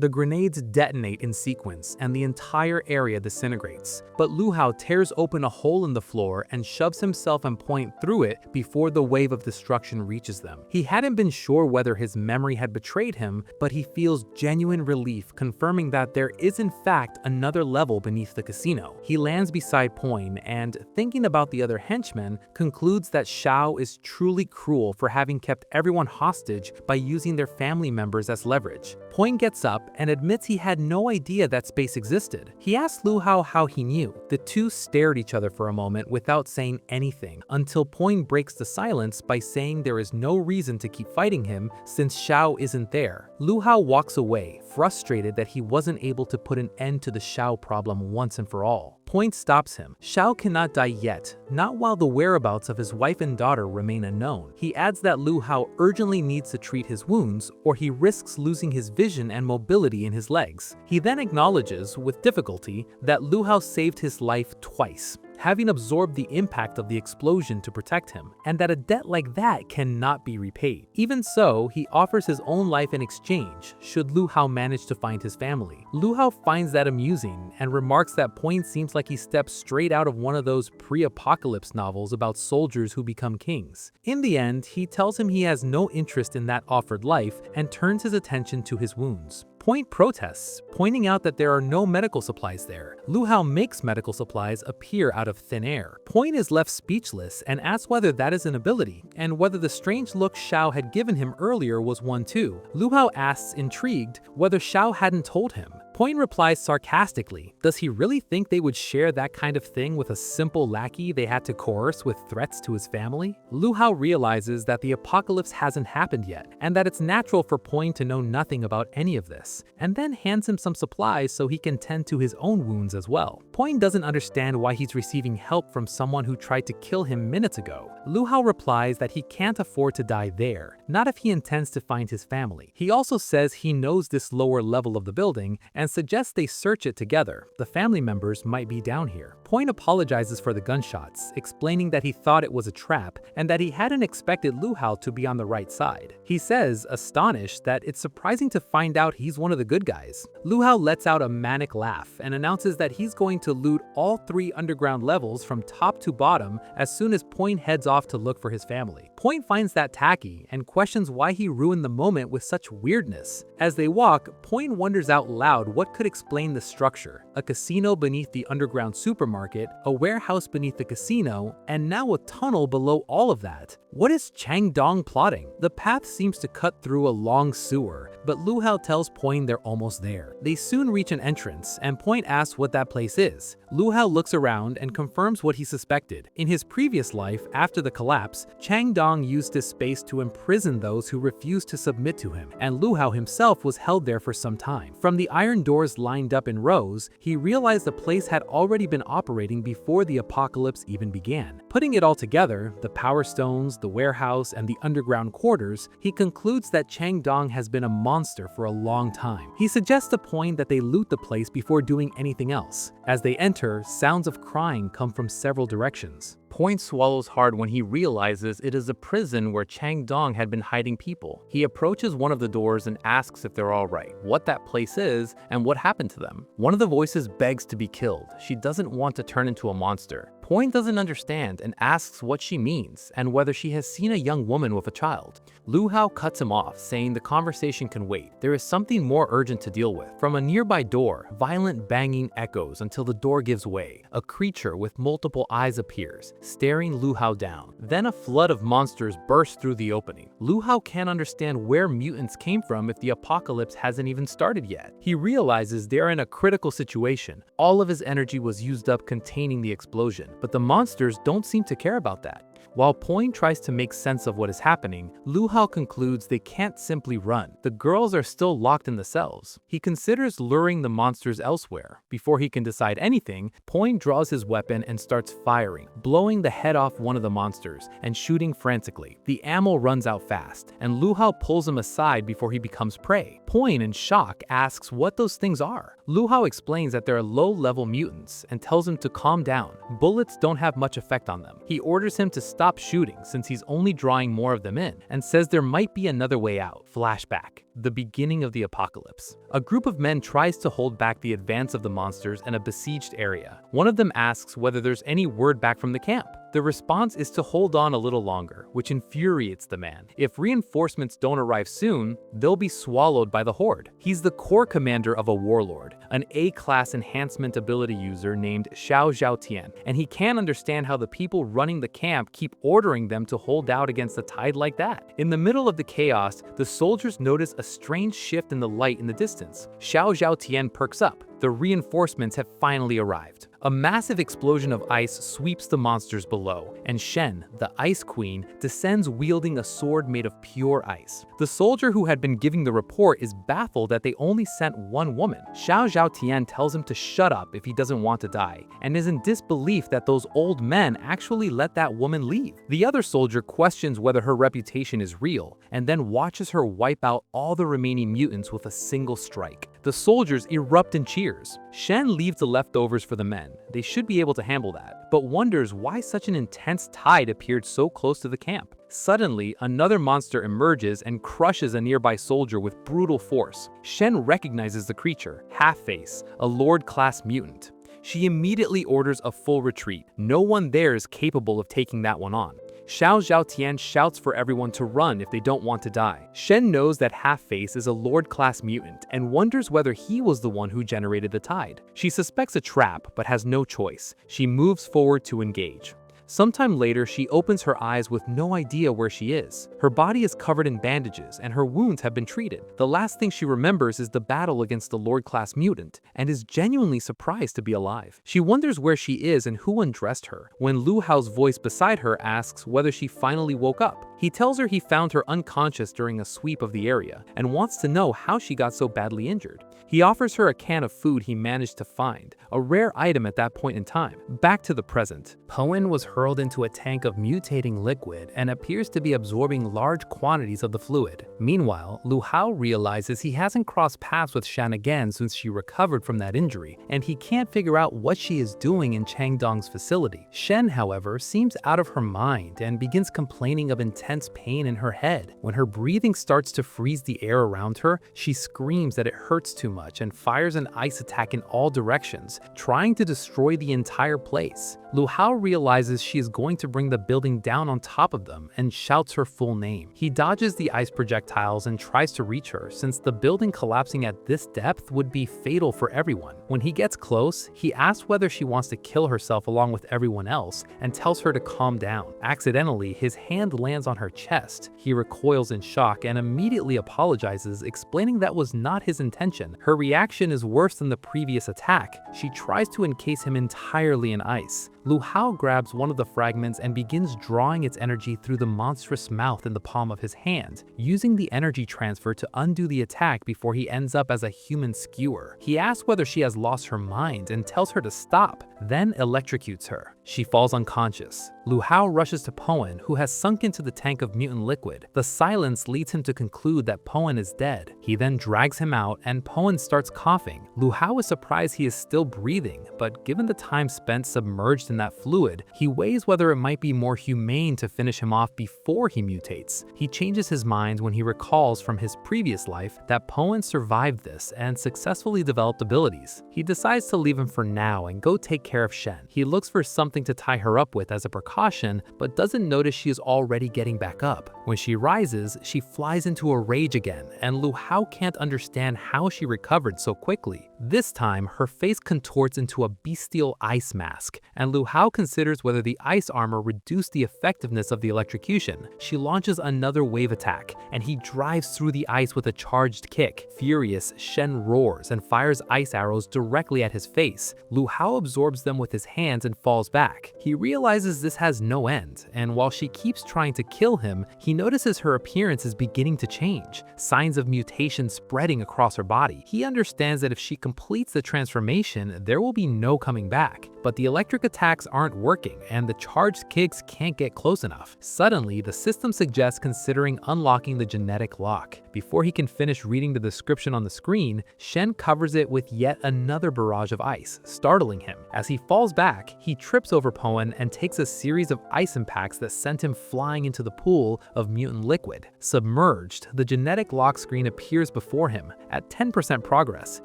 The grenades detonate in sequence and the entire area disintegrates, but Lu Hao tears open a hole in the floor and shoves himself and Point through it before the wave of destruction reaches them. He hadn't been sure whether his memory had betrayed him, but he feels genuine relief, confirming that there is in fact another level beneath the casino. He lands beside Point and, thinking about the other henchmen, concludes that Shao is truly cruel for having kept everyone hostage by using their family members as leverage. Point gets up and admits he had no idea that space existed. He asks Lu Hao how he knew. The two stare at each other for a moment without saying anything, until Point breaks the silence by saying there is no reason to keep fighting him since Shao isn't there. Lu Hao walks away, frustrated that he wasn't able to put an end to the Shao problem once and for all. Point stops him. Shao cannot die yet, not while the whereabouts of his wife and daughter remain unknown. He adds that Lu Hao urgently needs to treat his wounds or he risks losing his vision and mobility in his legs. He then acknowledges, with difficulty, that Lu Hao saved his life twice, having absorbed the impact of the explosion to protect him, and that a debt like that cannot be repaid. Even so, he offers his own life in exchange, should Lu Hao manage to find his family. Lu Hao finds that amusing, and remarks that Point seems like he stepped straight out of one of those pre-apocalypse novels about soldiers who become kings. In the end, he tells him he has no interest in that offered life, and turns his attention to his wounds. Point protests, pointing out that there are no medical supplies there. Lu Hao makes medical supplies appear out of thin air. Point is left speechless and asks whether that is an ability, and whether the strange look Shao had given him earlier was one too. Lu Hao asks, intrigued, whether Shao hadn't told him. Point replies sarcastically, does he really think they would share that kind of thing with a simple lackey they had to coerce with threats to his family? Lu Hao realizes that the apocalypse hasn't happened yet, and that it's natural for Point to know nothing about any of this, and then hands him some supplies so he can tend to his own wounds as well. Point doesn't understand why he's receiving help from someone who tried to kill him minutes ago. Lu Hao replies that he can't afford to die there, not if he intends to find his family. He also says he knows this lower level of the building and suggests they search it together. The family members might be down here. Point apologizes for the gunshots, explaining that he thought it was a trap and that he hadn't expected Lu Hao to be on the right side. He says, astonished, that it's surprising to find out he's one of the good guys. Lu Hao lets out a manic laugh and announces that he's going to loot all 3 underground levels from top to bottom as soon as Point heads off to look for his family. Point finds that tacky and questions why he ruined the moment with such weirdness. As they walk, Point wonders out loud what could explain the structure: a casino beneath the underground supermarket, a warehouse beneath the casino, and now a tunnel below all of that. What is Chang Dong plotting? The path seems to cut through a long sewer, but Lu Hao tells Point they're almost there. They soon reach an entrance, and Point asks what that place is. Lu Hao looks around and confirms what he suspected. In his previous life, after the collapse, Chang Dong used this space to imprison those who refused to submit to him, and Lu Hao himself was held there for some time. From the iron doors lined up in rows, he realized the place had already been operating before the apocalypse even began. Putting it all together, the power stones, the warehouse, and the underground quarters, he concludes that Chang Dong has been a monster for a long time. He suggests a Point that they loot the place before doing anything else. As they enter, sounds of crying come from several directions. Point swallows hard when he realizes it is a prison where Chang Dong had been hiding people. He approaches one of the doors and asks if they're alright, what that place is, and what happened to them. One of the voices begs to be killed. She doesn't want to turn into a monster. Point doesn't understand and asks what she means and whether she has seen a young woman with a child. Lu Hao cuts him off, saying the conversation can wait. There is something more urgent to deal with. From a nearby door, violent banging echoes until the door gives way. A creature with multiple eyes appears, staring Lu Hao down. Then a flood of monsters bursts through the opening. Lu Hao can't understand where mutants came from if the apocalypse hasn't even started yet. He realizes they are in a critical situation. All of his energy was used up containing the explosion, but the monsters don't seem to care about that. While Point tries to make sense of what is happening, Lu Hao concludes they can't simply run. The girls are still locked in the cells. He considers luring the monsters elsewhere. Before he can decide anything, Point draws his weapon and starts firing, blowing the head off one of the monsters and shooting frantically. The ammo runs out fast, and Lu Hao pulls him aside before he becomes prey. Point, in shock, asks what those things are. Lu Hao explains that they're low-level mutants and tells him to calm down. Bullets don't have much effect on them. He orders him to stop shooting since he's only drawing more of them in, and says there might be another way out. Flashback. The beginning of the apocalypse. A group of men tries to hold back the advance of the monsters in a besieged area. One of them asks whether there's any word back from the camp. The response is to hold on a little longer, which infuriates the man. If reinforcements don't arrive soon, they'll be swallowed by the horde. He's the core commander of a warlord, an A-class enhancement ability user named Xiao Zhaotian, and he can't understand how the people running the camp keep ordering them to hold out against the tide like that. In the middle of the chaos, the soldiers notice a strange shift in the light in the distance. Xiao Zhaotian perks up. The reinforcements have finally arrived. A massive explosion of ice sweeps the monsters below, and Shen, the Ice Queen, descends wielding a sword made of pure ice. The soldier who had been giving the report is baffled that they only sent one woman. Xiao Zhaotian tells him to shut up if he doesn't want to die, and is in disbelief that those old men actually let that woman leave. The other soldier questions whether her reputation is real, and then watches her wipe out all the remaining mutants with a single strike. The soldiers erupt in cheers. Shen leaves the leftovers for the men. They should be able to handle that, but wonders why such an intense tide appeared so close to the camp. Suddenly, another monster emerges and crushes a nearby soldier with brutal force. Shen recognizes the creature, Half-Face, a Lord-class mutant. She immediately orders a full retreat. No one there is capable of taking that one on. Xiao Zhaotian shouts for everyone to run if they don't want to die. Shen knows that Half-Face is a Lord-class mutant and wonders whether he was the one who generated the tide. She suspects a trap but has no choice. She moves forward to engage. Sometime later, she opens her eyes with no idea where she is. Her body is covered in bandages and her wounds have been treated. The last thing she remembers is the battle against the Lord-class mutant and is genuinely surprised to be alive. She wonders where she is and who undressed her, when Lu Hao's voice beside her asks whether she finally woke up. He tells her he found her unconscious during a sweep of the area and wants to know how she got so badly injured. He offers her a can of food he managed to find, a rare item at that point in time. Back to the present. Poen was hurled into a tank of mutating liquid and appears to be absorbing large quantities of the fluid. Meanwhile, Lu Hao realizes he hasn't crossed paths with Shan again since she recovered from that injury, and he can't figure out what she is doing in Changdong's facility. Shen, however, seems out of her mind and begins complaining of intense pain in her head. When her breathing starts to freeze the air around her, she screams that it hurts too much and fires an ice attack in all directions, trying to destroy the entire place. Lu Hao realizes she is going to bring the building down on top of them and shouts her full name. He dodges the ice projectiles and tries to reach her, since the building collapsing at this depth would be fatal for everyone. When he gets close, he asks whether she wants to kill herself along with everyone else and tells her to calm down. Accidentally, his hand lands on her chest. He recoils in shock and immediately apologizes, explaining that was not his intention. Her reaction is worse than the previous attack. She tries to encase him entirely in ice. Lu Hao grabs one of the fragments and begins drawing its energy through the monstrous mouth in the palm of his hand, using the energy transfer to undo the attack before he ends up as a human skewer. He asks whether she has lost her mind and tells her to stop, then electrocutes her. She falls unconscious. Lu Hao rushes to Poen, who has sunk into the tank of mutant liquid. The silence leads him to conclude that Poen is dead. He then drags him out and Poen starts coughing. Lu Hao is surprised he is still breathing, but given the time spent submerged in that fluid, he weighs whether it might be more humane to finish him off before he mutates. He changes his mind when he recalls from his previous life that Poen survived this and successfully developed abilities. He decides to leave him for now and go take care of Shen. He looks for something to tie her up with as a precaution, but doesn't notice she is already getting back up. When she rises, she flies into a rage again, and Lu Hao can't understand how she recovered so quickly. This time, her face contorts into a bestial ice mask, and Lu Hao considers whether the ice armor reduced the effectiveness of the electrocution. She launches another wave attack, and he drives through the ice with a charged kick. Furious, Shen roars and fires ice arrows directly at his face. Lu Hao absorbs them with his hands and falls back. He realizes this has no end, and while she keeps trying to kill him, he notices her appearance is beginning to change, signs of mutation spreading across her body. He understands that if she completes the transformation, there will be no coming back. But the electric attacks aren't working, and the charged kicks can't get close enough. Suddenly, the system suggests considering unlocking the genetic lock. Before he can finish reading the description on the screen, Shen covers it with yet another barrage of ice, startling him. As he falls back, he trips trips over Poen and takes a series of ice impacts that sent him flying into the pool of mutant liquid. Submerged, the genetic lock screen appears before him. At 10% progress,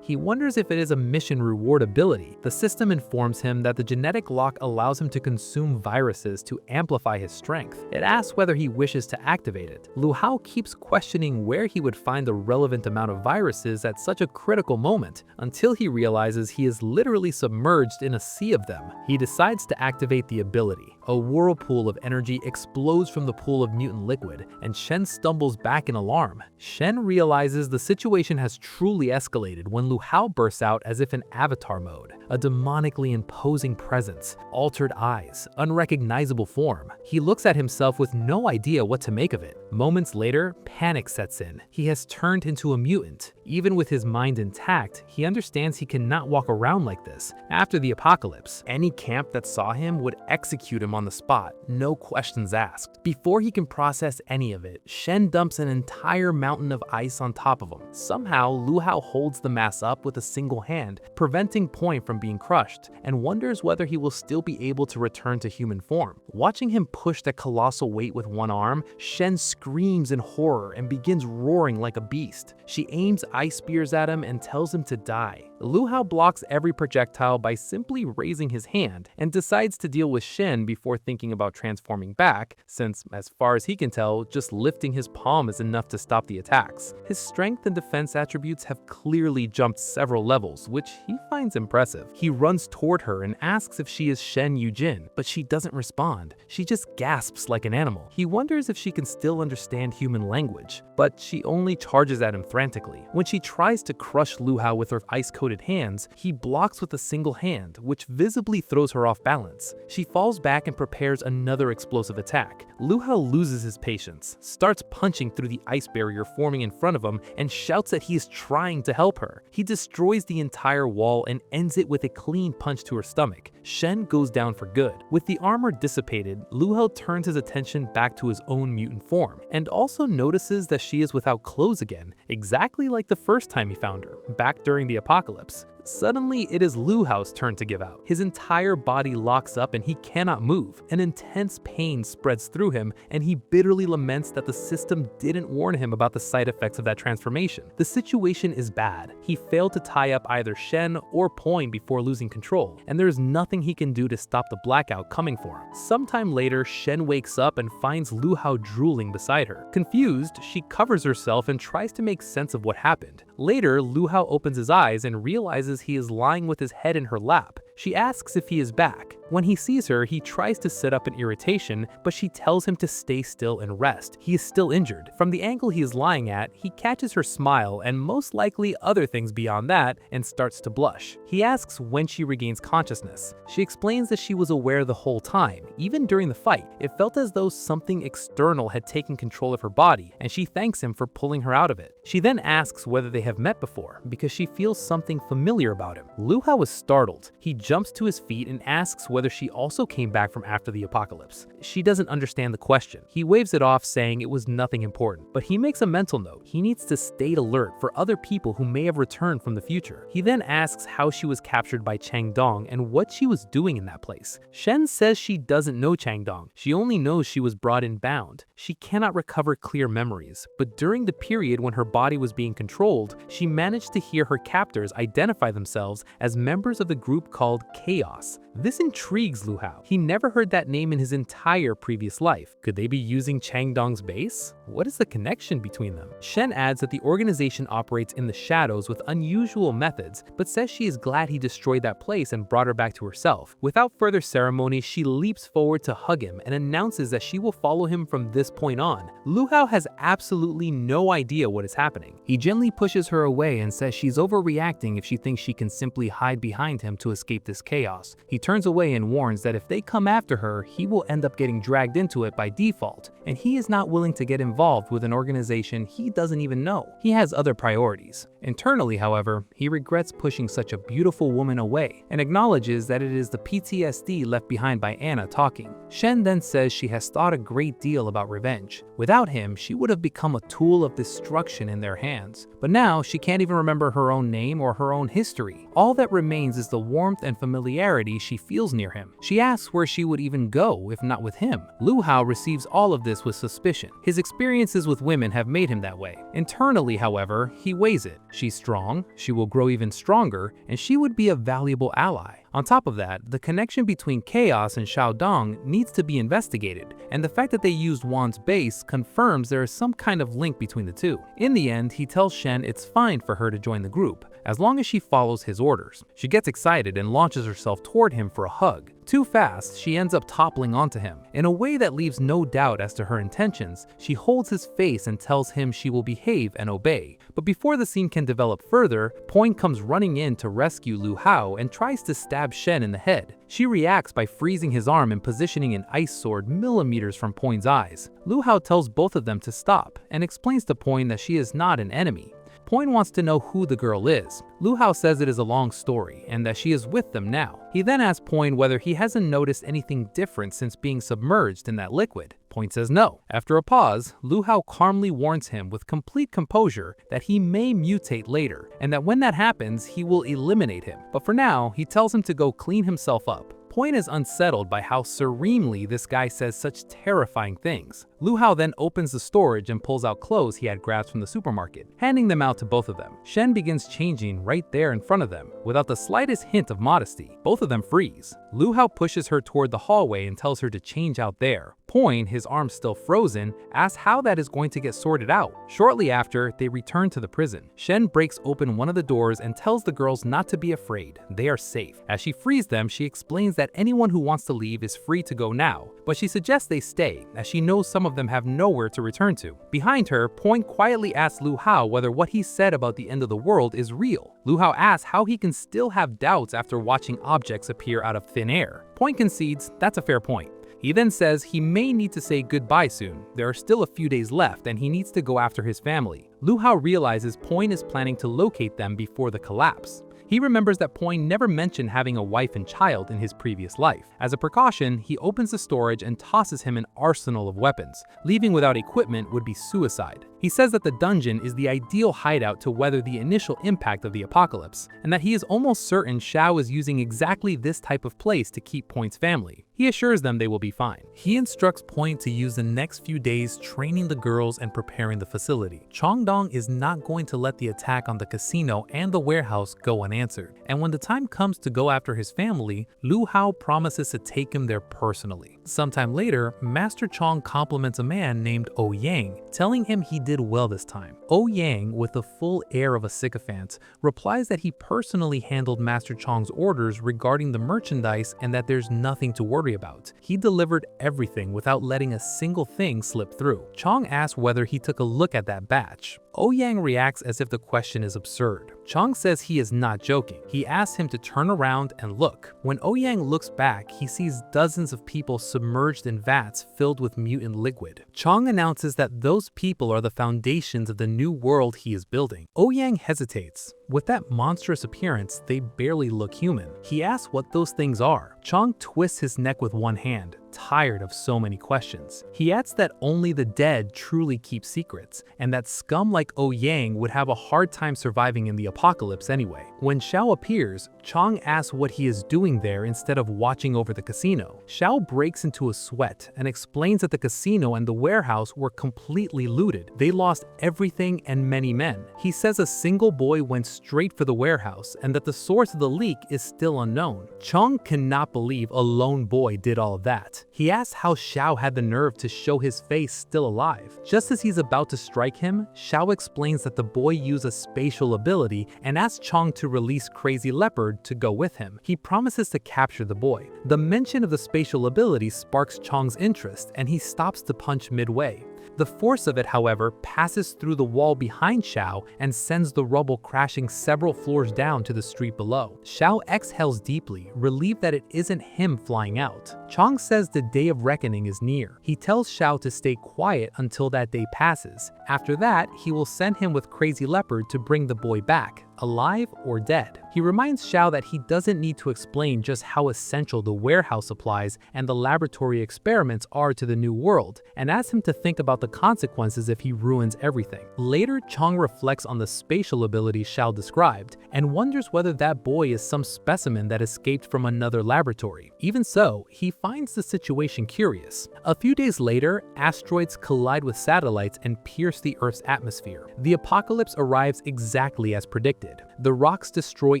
he wonders if it is a mission reward ability. The system informs him that the genetic lock allows him to consume viruses to amplify his strength. It asks whether he wishes to activate it. Lu Hao keeps questioning where he would find the relevant amount of viruses at such a critical moment, until he realizes he is literally submerged in a sea of them. He decides to activate the ability. A whirlpool of energy explodes from the pool of mutant liquid, and Shen stumbles back in alarm. Shen realizes the situation has truly escalated when Lu Hao bursts out as if in avatar mode. A demonically imposing presence, altered eyes, unrecognizable form. He looks at himself with no idea what to make of it. Moments later, panic sets in. He has turned into a mutant. Even with his mind intact, he understands he cannot walk around like this. After the apocalypse, any camp that saw him would execute him on the spot, no questions asked. Before he can process any of it, Shen dumps an entire mountain of ice on top of him. Somehow, Lu Hao holds the mass up with a single hand, preventing Point from being crushed, and wonders whether he will still be able to return to human form. Watching him push that colossal weight with one arm, Shen screams in horror and begins roaring like a beast. She aims ice spears at him and tells him to die. Lu Hao blocks every projectile by simply raising his hand and decides to deal with Shen before thinking about transforming back, since, as far as he can tell, just lifting his palm is enough to stop the attacks. His strength and defense attributes have clearly jumped several levels, which he finds impressive. He runs toward her and asks if she is Shen Yujin, but she doesn't respond. She just gasps like an animal. He wonders if she can still understand human language, but she only charges at him frantically. When she tries to crush Lu Hao with her ice-coated hands, he blocks with a single hand, which visibly throws her off balance. She falls back and prepares another explosive attack. Lu Hao loses his patience, starts punching through the ice barrier forming in front of him, and shouts that he is trying to help her. He destroys the entire wall and ends it with a clean punch to her stomach. Shen goes down for good. With the armor dissipated, Lu Hao turns his attention back to his own mutant form, and also notices that she is without clothes again, exactly like the first time he found her, back during the apocalypse. Suddenly, it is Lu Hao's turn to give out. His entire body locks up and he cannot move. An intense pain spreads through him, and he bitterly laments that the system didn't warn him about the side effects of that transformation. The situation is bad. He failed to tie up either Shen or Point before losing control, and there is nothing he can do to stop the blackout coming for him. Sometime later, Shen wakes up and finds Lu Hao drooling beside her. Confused, she covers herself and tries to make sense of what happened. Later, Lu Hao opens his eyes and realizes he is lying with his head in her lap. She asks if he is back. When he sees her, he tries to sit up in irritation, but she tells him to stay still and rest. He is still injured. From the angle he is lying at, he catches her smile and most likely other things beyond that and starts to blush. He asks when she regains consciousness. She explains that she was aware the whole time, even during the fight. It felt as though something external had taken control of her body, and she thanks him for pulling her out of it. She then asks whether they have met before, because she feels something familiar about him. Lu Hao is startled. He jumps to his feet and asks whether she also came back from after the apocalypse. She doesn't understand the question. He waves it off, saying it was nothing important, but he makes a mental note. He needs to stay alert for other people who may have returned from the future. He then asks how she was captured by Changdong and what she was doing in that place. Shen says she doesn't know Changdong. She only knows she was brought in bound. She cannot recover clear memories, but during the period when her body was being controlled, she managed to hear her captors identify themselves as members of the group called Chaos. This intrigues Lu Hao. He never heard that name in his entire previous life. Could they be using Changdong's base? What is the connection between them? Shen adds that the organization operates in the shadows with unusual methods, but says she is glad he destroyed that place and brought her back to herself. Without further ceremony, she leaps forward to hug him and announces that she will follow him from this point on. Lu Hao has absolutely no idea what is happening. He gently pushes her away and says she's overreacting if she thinks she can simply hide behind him to escape this chaos. He turns away and warns that if they come after her, he will end up getting dragged into it by default, and he is not willing to get involved involved with an organization he doesn't even know. He has other priorities. Internally, however, he regrets pushing such a beautiful woman away and acknowledges that it is the PTSD left behind by Anna talking. Shen then says she has thought a great deal about revenge. Without him, she would have become a tool of destruction in their hands. But now she can't even remember her own name or her own history. All that remains is the warmth and familiarity she feels near him. She asks where she would even go if not with him. Lu Hao receives all of this with suspicion. His experiences with women have made him that way. Internally, however, he weighs it. She's strong, she will grow even stronger, and she would be a valuable ally. On top of that, the connection between Chaos and Xiaodong needs to be investigated, and the fact that they used Wan's base confirms there is some kind of link between the two. In the end, he tells Shen it's fine for her to join the group, as long as she follows his orders. She gets excited and launches herself toward him for a hug. Too fast, she ends up toppling onto him. In a way that leaves no doubt as to her intentions, she holds his face and tells him she will behave and obey. But before the scene can develop further, Point comes running in to rescue Lu Hao and tries to stab Shen in the head. She reacts by freezing his arm and positioning an ice sword millimeters from Point's eyes. Lu Hao tells both of them to stop and explains to Point that she is not an enemy. Point wants to know who the girl is. Lu Hao says it is a long story and that she is with them now. He then asks Point whether he hasn't noticed anything different since being submerged in that liquid. Point says no. After a pause, Lu Hao calmly warns him with complete composure that he may mutate later, and that when that happens, he will eliminate him. But for now, he tells him to go clean himself up. Point is unsettled by how serenely this guy says such terrifying things. Lu Hao then opens the storage and pulls out clothes he had grabbed from the supermarket, handing them out to both of them. Shen begins changing right there in front of them, without the slightest hint of modesty. Both of them freeze. Lu Hao pushes her toward the hallway and tells her to change out there. Point, his arm still frozen, asks how that is going to get sorted out. Shortly after, they return to the prison. Shen breaks open one of the doors and tells the girls not to be afraid. They are safe. As she frees them, she explains that anyone who wants to leave is free to go now, but she suggests they stay, as she knows some of them have nowhere to return to. Behind her, Point quietly asks Lu Hao whether what he said about the end of the world is real. Lu Hao asks how he can still have doubts after watching objects appear out of thin air. Point concedes that's a fair point. He then says he may need to say goodbye soon. There are still a few days left and he needs to go after his family. Lu Hao realizes Point is planning to locate them before the collapse. He remembers that Point never mentioned having a wife and child in his previous life. As a precaution, he opens the storage and tosses him an arsenal of weapons. Leaving without equipment would be suicide. He says that the dungeon is the ideal hideout to weather the initial impact of the apocalypse, and that he is almost certain Xiao is using exactly this type of place to keep Point's family. He assures them they will be fine. He instructs Point to use the next few days training the girls and preparing the facility. Chongdong is not going to let the attack on the casino and the warehouse go unanswered, and when the time comes to go after his family, Lu Hao promises to take him there personally. Sometime later, Master Chong compliments a man named Oh Yang, telling him he did well this time. Oh Yang, with the full air of a sycophant, replies that he personally handled Master Chong's orders regarding the merchandise and that there's nothing to worry about. He delivered everything without letting a single thing slip through. Chong asks whether he took a look at that batch. Oh Yang reacts as if the question is absurd. Chong says he is not joking. He asks him to turn around and look. When Oh Yang looks back, he sees dozens of people submerged in vats filled with mutant liquid. Chong announces that those people are the foundations of the new world he is building. Oh Yang hesitates. With that monstrous appearance, they barely look human. He asks what those things are. Chong twists his neck with one hand, tired of so many questions. He adds that only the dead truly keep secrets, and that scum like Oh Yang would have a hard time surviving in the apocalypse anyway. When Xiao appears, Chong asks what he is doing there instead of watching over the casino. Xiao breaks into a sweat and explains that the casino and the warehouse were completely looted. They lost everything and many men. He says a single boy went straight for the warehouse and that the source of the leak is still unknown. Chong cannot believe a lone boy did all of that. He asks how Xiao had the nerve to show his face still alive. Just as he's about to strike him, Xiao explains that the boy used a spatial ability and asks Chong to release Crazy Leopard to go with him. He promises to capture the boy. The mention of the spatial ability sparks Chong's interest and he stops to punch midway. The force of it, however, passes through the wall behind Xiao and sends the rubble crashing several floors down to the street below. Xiao exhales deeply, relieved that it isn't him flying out. Chang says the day of reckoning is near. He tells Xiao to stay quiet until that day passes. After that, he will send him with Crazy Leopard to bring the boy back, alive or dead. He reminds Xiao that he doesn't need to explain just how essential the warehouse supplies and the laboratory experiments are to the new world, and asks him to think about the consequences if he ruins everything. Later, Chang reflects on the spatial ability Xiao described, and wonders whether that boy is some specimen that escaped from another laboratory. Even so, he finds the situation curious. A few days later, asteroids collide with satellites and pierce the Earth's atmosphere. The apocalypse arrives exactly as predicted. The rocks destroy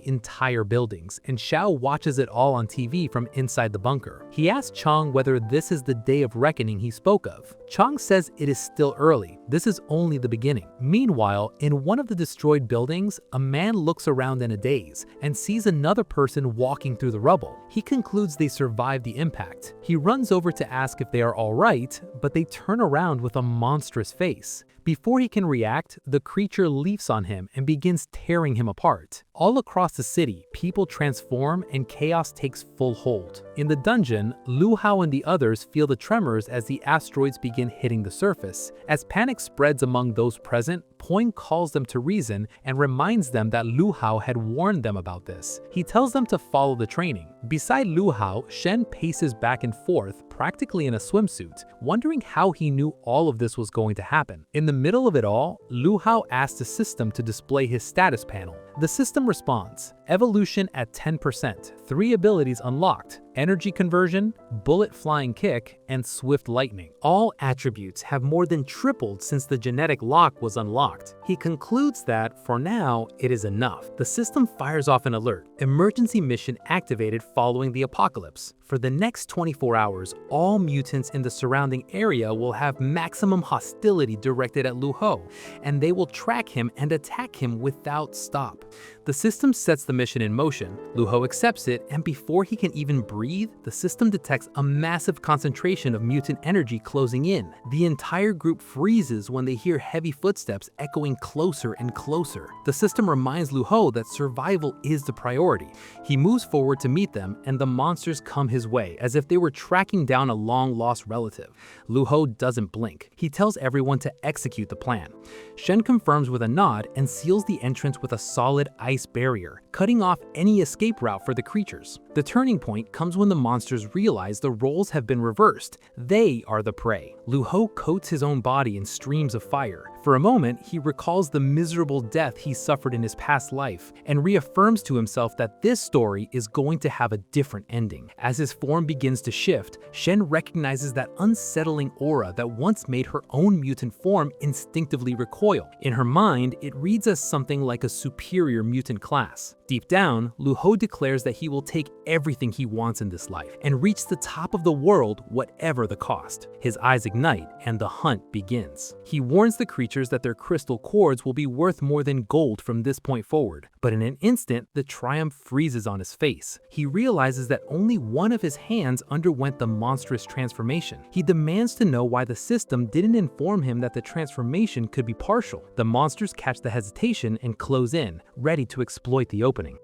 entire buildings, and Xiao watches it all on TV from inside the bunker. He asks Chang whether this is the day of reckoning he spoke of. Chang says it is still early. This is only the beginning. Meanwhile, in one of the destroyed buildings, a man looks around in a daze and sees another person walking through the rubble. He concludes they survived the impact. He runs over to ask if they are all right, but they turn around with a monstrous face. Before he can react, the creature leaps on him and begins tearing him apart. All across the city, people transform and chaos takes full hold. In the dungeon, Lu Hao and the others feel the tremors as the asteroids begin hitting the surface. As panic spreads among those present, Poing calls them to reason and reminds them that Lu Hao had warned them about this. He tells them to follow the training. Beside Lu Hao, Shen paces back and forth, practically in a swimsuit, wondering how he knew all of this was going to happen. In the middle of it all, Lu Hao asks the system to display his status panel. The system responds, evolution at 10%, 3 abilities unlocked, energy conversion, bullet flying kick, and swift lightning. All attributes have more than tripled since the genetic lock was unlocked. He concludes that, for now, it is enough. The system fires off an alert, emergency mission activated following the apocalypse. For the next 24 hours, all mutants in the surrounding area will have maximum hostility directed at Lu Hao, and they will track him and attack him without stop. The system sets the mission in motion. Lu Hao accepts it, and before he can even breathe, the system detects a massive concentration of mutant energy closing in. The entire group freezes when they hear heavy footsteps echoing closer and closer. The system reminds Lu Hao that survival is the priority. He moves forward to meet them, and the monsters come his way, as if they were tracking down a long-lost relative. Lu Hao doesn't blink. He tells everyone to execute the plan. Shen confirms with a nod and seals the entrance with a solid ice barrier, cutting off any escape route for the creatures. The turning point comes when the monsters realize the roles have been reversed. They are the prey. Lu Hao coats his own body in streams of fire. For a moment, he recalls the miserable death he suffered in his past life and reaffirms to himself that this story is going to have a different ending. As his form begins to shift, Shen recognizes that unsettling aura that once made her own mutant form instinctively recoil. In her mind, it reads as something like a superior mutant class. Deep down, Lu Hao declares that he will take everything he wants in this life and reach the top of the world whatever the cost. His eyes ignite and the hunt begins. He warns the creatures that their crystal cords will be worth more than gold from this point forward. But in an instant, the triumph freezes on his face. He realizes that only one of his hands underwent the monstrous transformation. He demands to know why the system didn't inform him that the transformation could be partial. The monsters catch the hesitation and close in, ready to exploit the opening.